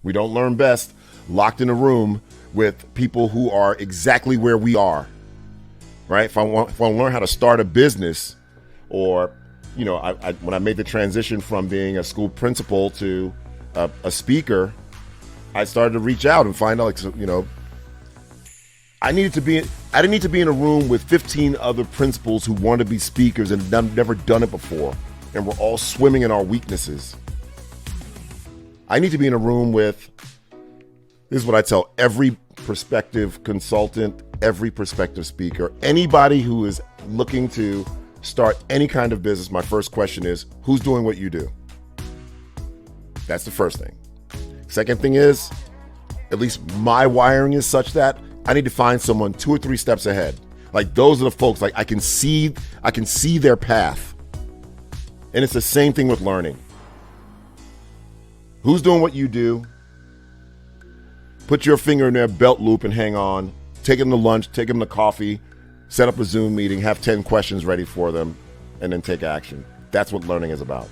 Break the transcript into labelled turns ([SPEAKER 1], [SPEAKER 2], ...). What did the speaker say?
[SPEAKER 1] We don't learn best locked in a room with people who are exactly where we are, right? If I want to learn how to start a business, or, you know, when I made the transition from being a school principal to a speaker, I started to reach out and find out, like, you know, I didn't need to be in a room with 15 other principals who want to be speakers and never done it before, and we're all swimming in our weaknesses. I need to be in a room with, this is what I tell every prospective consultant, every prospective speaker, anybody who is looking to start any kind of business. My first question is, who's doing what you do? That's the first thing. Second thing is, at least my wiring is such that I need to find someone 2 or 3 steps ahead. Like, those are the folks, like, I can see their path. And it's the same thing with learning. Who's doing what you do? Put your finger in their belt loop and hang on. Take them to lunch, take them to coffee, set up a Zoom meeting, have 10 questions ready for them, and then take action. That's what learning is about.